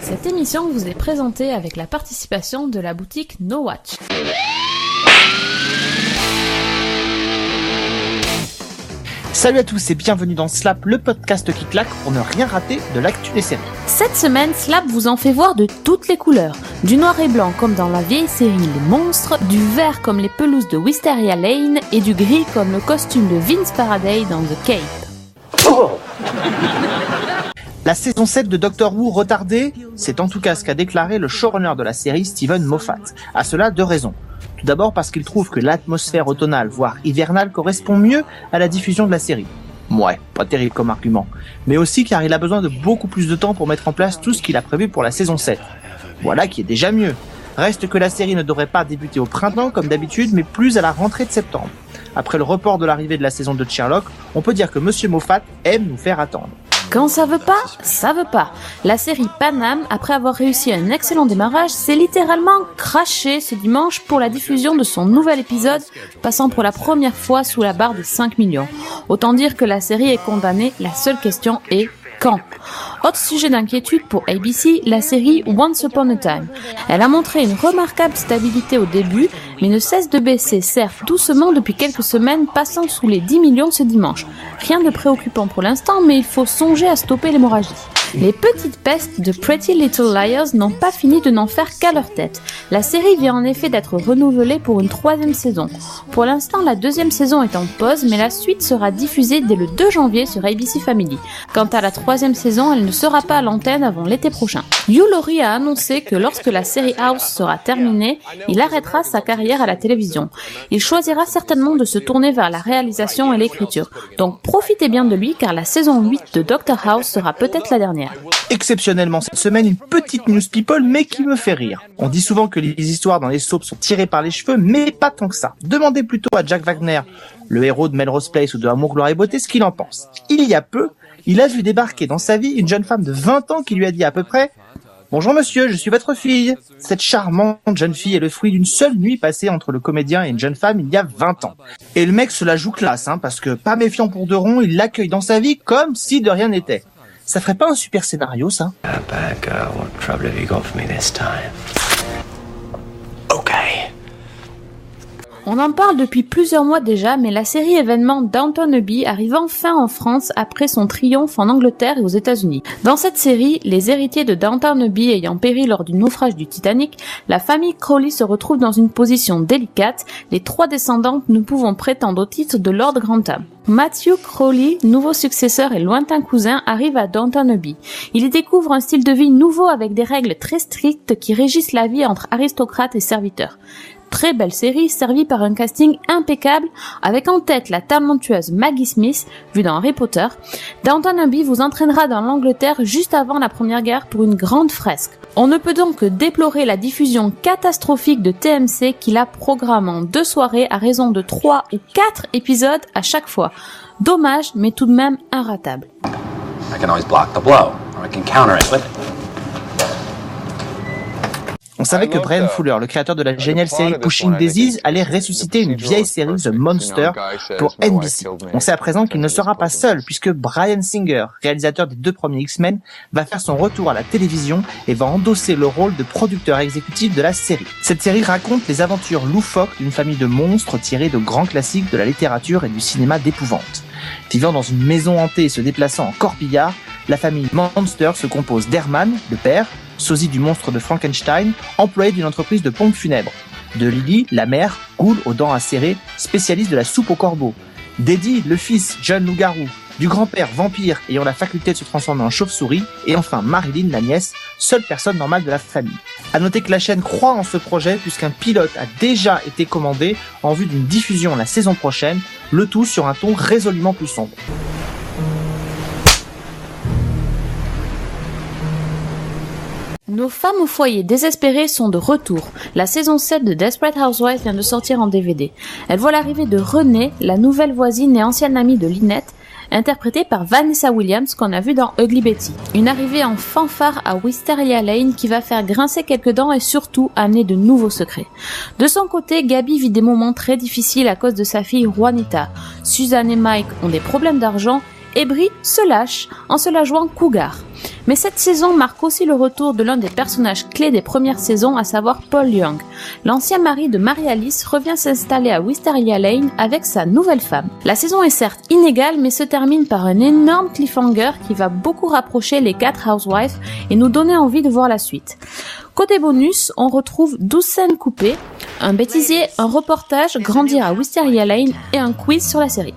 Cette émission vous est présentée avec la participation de la boutique No Watch. Salut à tous et bienvenue dans Slap, le podcast qui claque pour ne rien rater de l'actu des séries. Cette semaine, Slap vous en fait voir de toutes les couleurs. Du noir et blanc comme dans la vieille série Les Monstres, du vert comme les pelouses de Wisteria Lane et du gris comme le costume de Vince Faraday dans The Cape. Oh la saison 7 de Doctor Who retardée, c'est en tout cas ce qu'a déclaré le showrunner de la série, Steven Moffat. À cela, deux raisons. Tout d'abord parce qu'il trouve que l'atmosphère automnale, voire hivernale, correspond mieux à la diffusion de la série. Ouais, pas terrible comme argument. Mais aussi car il a besoin de beaucoup plus de temps pour mettre en place tout ce qu'il a prévu pour la saison 7. Voilà qui est déjà mieux. Reste que la série ne devrait pas débuter au printemps comme d'habitude, mais plus à la rentrée de septembre. Après le report de l'arrivée de la saison 2 de Sherlock, on peut dire que Monsieur Moffat aime nous faire attendre. Quand ça veut pas, ça veut pas. La série Panam, après avoir réussi un excellent démarrage, s'est littéralement crashée ce dimanche pour la diffusion de son nouvel épisode, passant pour la première fois sous la barre des 5 millions. Autant dire que la série est condamnée, la seule question est quand. Autre sujet d'inquiétude pour ABC, la série Once Upon a Time. Elle a montré une remarquable stabilité au début, mais ne cesse de baisser, certes doucement depuis quelques semaines, passant sous les 10 millions ce dimanche. Rien de préoccupant pour l'instant, mais il faut songer à stopper l'hémorragie. Les petites pestes de Pretty Little Liars n'ont pas fini de n'en faire qu'à leur tête. La série vient en effet d'être renouvelée pour une 3e saison. Pour l'instant, la 2e saison est en pause, mais la suite sera diffusée dès le 2 janvier sur ABC Family. Quant à la 3e saison, elle ne sera pas à l'antenne avant l'été prochain. Hugh Laurie a annoncé que lorsque la série House sera terminée, il arrêtera sa carrière à la télévision. Il choisira certainement de se tourner vers la réalisation et l'écriture. Donc profitez bien de lui car la saison 8 de Dr House sera peut-être la dernière. Exceptionnellement cette semaine, une petite news people mais qui me fait rire. On dit souvent que les histoires dans les soaps sont tirées par les cheveux, mais pas tant que ça. Demandez plutôt à Jack Wagner, le héros de Melrose Place ou de Amour, Gloire et Beauté, ce qu'il en pense. Il y a peu, il a vu débarquer dans sa vie une jeune femme de 20 ans qui lui a dit à peu près « Bonjour monsieur, je suis votre fille ». Cette charmante jeune fille est le fruit d'une seule nuit passée entre le comédien et une jeune femme il y a 20 ans. Et le mec se la joue classe, parce que pas méfiant pour deux ronds, il l'accueille dans sa vie comme si de rien n'était. Ça ferait pas un super scénario, ça? Bad girl, what trouble have you got for me this time? Okay. On en parle depuis plusieurs mois déjà, mais la série événement Downton Abbey arrive enfin en France après son triomphe en Angleterre et aux États-Unis. Dans cette série, les héritiers de Downton Abbey ayant péri lors du naufrage du Titanic, la famille Crawley se retrouve dans une position délicate, les 3 descendantes ne pouvant prétendre au titre de Lord Grantham. Matthew Crawley, nouveau successeur et lointain cousin, arrive à Downton Abbey. Il y découvre un style de vie nouveau avec des règles très strictes qui régissent la vie entre aristocrates et serviteurs. Très belle série servie par un casting impeccable avec en tête la talentueuse Maggie Smith, vue dans Harry Potter. Downton Abbey vous entraînera dans l'Angleterre juste avant la Première Guerre pour une grande fresque. On ne peut donc que déplorer la diffusion catastrophique de TMC qui la programme en 2 soirées à raison de 3 ou 4 épisodes à chaque fois. Dommage, mais tout de même inratable. I can always block the blow, or I can counter it with it. On savait que Brian Fuller, le créateur de la géniale série Pushing Daisies, allait ressusciter une vieille série The Monster pour NBC. On sait à présent qu'il ne sera pas seul, puisque Bryan Singer, réalisateur des 2 premiers X-Men, va faire son retour à la télévision et va endosser le rôle de producteur exécutif de la série. Cette série raconte les aventures loufoques d'une famille de monstres tirés de grands classiques de la littérature et du cinéma d'épouvante. Vivant dans une maison hantée et se déplaçant en corbillard, la famille Monster se compose d'Herman, le père, sosie du monstre de Frankenstein, employé d'une entreprise de pompes funèbres, de Lily, la mère, ghoul aux dents acérées, spécialiste de la soupe aux corbeaux, d'Eddie, le fils, jeune loup-garou, du grand-père vampire ayant la faculté de se transformer en chauve-souris, et enfin Marilyn, la nièce, seule personne normale de la famille. À noter que la chaîne croit en ce projet puisqu'un pilote a déjà été commandé en vue d'une diffusion la saison prochaine, le tout sur un ton résolument plus sombre. Nos femmes au foyer désespérées sont de retour. La saison 7 de Desperate Housewives vient de sortir en DVD. Elle voit l'arrivée de Renée, la nouvelle voisine et ancienne amie de Lynette, interprétée par Vanessa Williams qu'on a vu dans Ugly Betty. Une arrivée en fanfare à Wisteria Lane qui va faire grincer quelques dents et surtout amener de nouveaux secrets. De son côté, Gabi vit des moments très difficiles à cause de sa fille Juanita. Suzanne et Mike ont des problèmes d'argent et Brie se lâche en se la jouant cougar. Mais cette saison marque aussi le retour de l'un des personnages clés des premières saisons, à savoir Paul Young. L'ancien mari de Mary-Alice revient s'installer à Wisteria Lane avec sa nouvelle femme. La saison est certes inégale, mais se termine par un énorme cliffhanger qui va beaucoup rapprocher les 4 Housewives et nous donner envie de voir la suite. Côté bonus, on retrouve 12 scènes coupées, un bêtisier, un reportage, grandir à Wisteria Lane et un quiz sur la série.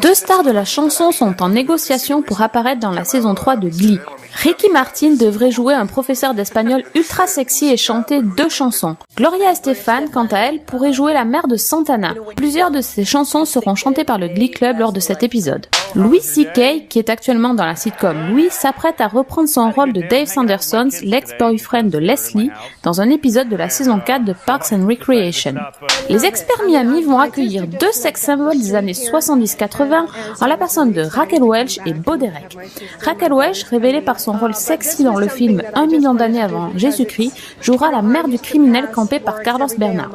Deux stars de la chanson sont en négociation pour apparaître dans la saison 3 de Glee. Ricky Martin devrait jouer un professeur d'espagnol ultra sexy et chanter 2 chansons. Gloria Estefan, quant à elle, pourrait jouer la mère de Santana. Plusieurs de ces chansons seront chantées par le Glee Club lors de cet épisode. Louis C.K., qui est actuellement dans la sitcom Louis, s'apprête à reprendre son rôle de Dave Sanderson, l'ex-boyfriend de Leslie, dans un épisode de la saison 4 de Parks and Recreation. Les experts Miami vont accueillir 2 sex symboles des années 70-80 en la personne de Raquel Welch et Bo Derek. Raquel Welch, révélée par son rôle sexy dans le film 1 million d'années avant Jésus-Christ, jouera la mère du criminel campé par Carlos Bernard.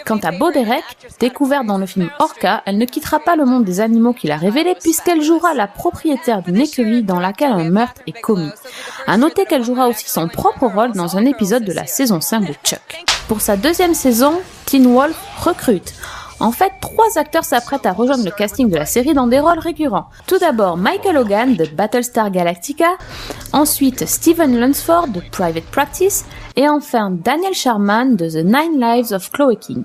Quant à Bo Derek, découverte dans le film Orca, elle ne quittera pas le monde des animaux qu'il a révélé puisqu'elle jouera la propriétaire d'une écurie dans laquelle un meurtre est commis. À noter qu'elle jouera aussi son propre rôle dans un épisode de la saison 5 de Chuck. Pour sa 2e saison, Teen Wolf recrute. En fait, 3 acteurs s'apprêtent à rejoindre le casting de la série dans des rôles récurrents. Tout d'abord, Michael Hogan de Battlestar Galactica, ensuite Stephen Lunsford de Private Practice, et enfin Daniel Sharman de The 9 Lives of Chloe King.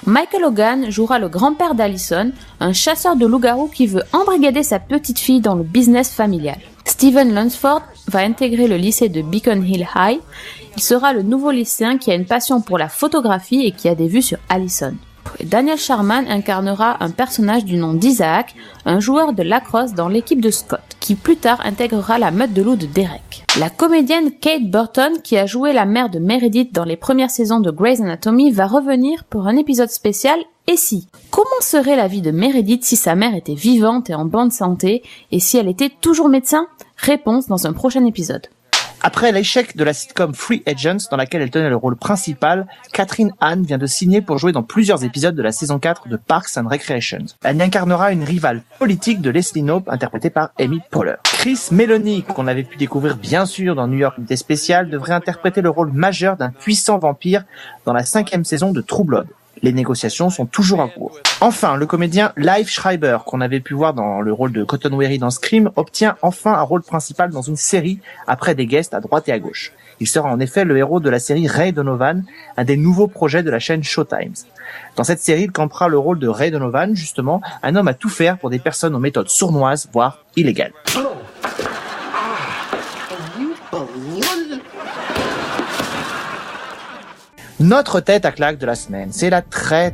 Michael Hogan jouera le grand-père d'Allison, un chasseur de loups-garous qui veut embrigader sa petite fille dans le business familial. Stephen Lunsford va intégrer le lycée de Beacon Hill High. Il sera le nouveau lycéen qui a une passion pour la photographie et qui a des vues sur Allison. Daniel Sharman incarnera un personnage du nom d'Isaac, un joueur de lacrosse dans l'équipe de Scott, qui plus tard intégrera la meute de loups de Derek. La comédienne Kate Burton, qui a joué la mère de Meredith dans les premières saisons de Grey's Anatomy, va revenir pour un épisode spécial Et si ? Comment serait la vie de Meredith si sa mère était vivante et en bonne santé, et si elle était toujours médecin ? Réponse dans un prochain épisode. Après l'échec de la sitcom Free Agents, dans laquelle elle tenait le rôle principal, Catherine Hahn vient de signer pour jouer dans plusieurs épisodes de la saison 4 de Parks and Recreation. Elle incarnera une rivale politique de Leslie Knope, interprétée par Amy Poehler. Chris Meloni, qu'on avait pu découvrir bien sûr dans New York Unité Spéciale, devrait interpréter le rôle majeur d'un puissant vampire dans la 5e saison de True Blood. Les négociations sont toujours en cours. Enfin, le comédien Liv Schreiber, qu'on avait pu voir dans le rôle de Cotton Weary dans Scream, obtient enfin un rôle principal dans une série après des guests à droite et à gauche. Il sera en effet le héros de la série Ray Donovan, un des nouveaux projets de la chaîne Showtime. Dans cette série, il campera le rôle de Ray Donovan, justement, un homme à tout faire pour des personnes aux méthodes sournoises, voire illégales. Notre tête à claque de la semaine, c'est la très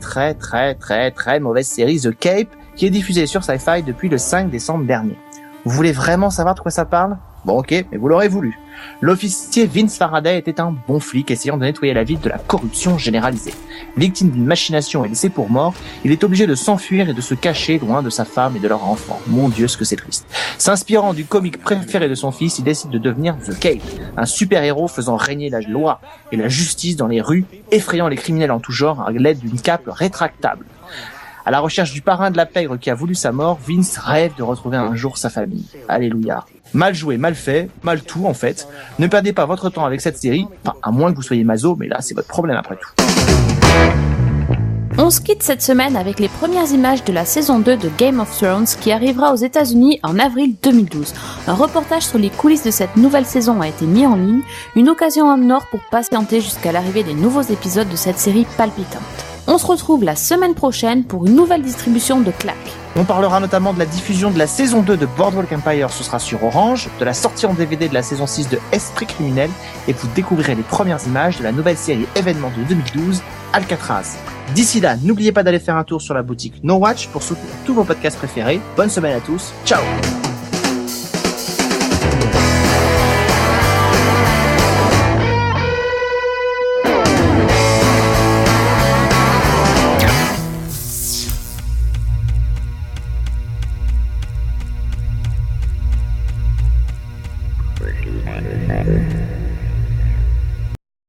mauvaise série The Cape qui est diffusée sur Sci-Fi depuis le 5 décembre dernier. Vous voulez vraiment savoir de quoi ça parle ? Bon ok, mais vous l'aurez voulu. L'officier Vince Faraday était un bon flic essayant de nettoyer la ville de la corruption généralisée. Victime d'une machination et laissé pour mort, il est obligé de s'enfuir et de se cacher loin de sa femme et de leurs enfants. Mon Dieu, ce que c'est triste. S'inspirant du comique préféré de son fils, il décide de devenir The Cape, un super-héros faisant régner la loi et la justice dans les rues, effrayant les criminels en tout genre à l'aide d'une cape rétractable. À la recherche du parrain de la pègre qui a voulu sa mort, Vince rêve de retrouver un jour sa famille. Alléluia. Mal joué, mal fait, mal tout en fait. Ne perdez pas votre temps avec cette série, enfin à moins que vous soyez maso, mais là c'est votre problème après tout. On se quitte cette semaine avec les premières images de la saison 2 de Game of Thrones qui arrivera aux États-Unis en avril 2012. Un reportage sur les coulisses de cette nouvelle saison a été mis en ligne, une occasion en or pour patienter jusqu'à l'arrivée des nouveaux épisodes de cette série palpitante. On se retrouve la semaine prochaine pour une nouvelle distribution de claques. On parlera notamment de la diffusion de la saison 2 de Boardwalk Empire, ce sera sur Orange, de la sortie en DVD de la saison 6 de Esprit criminel, et vous découvrirez les premières images de la nouvelle série événement de 2012, Alcatraz. D'ici là, n'oubliez pas d'aller faire un tour sur la boutique No Watch pour soutenir tous vos podcasts préférés. Bonne semaine à tous, ciao!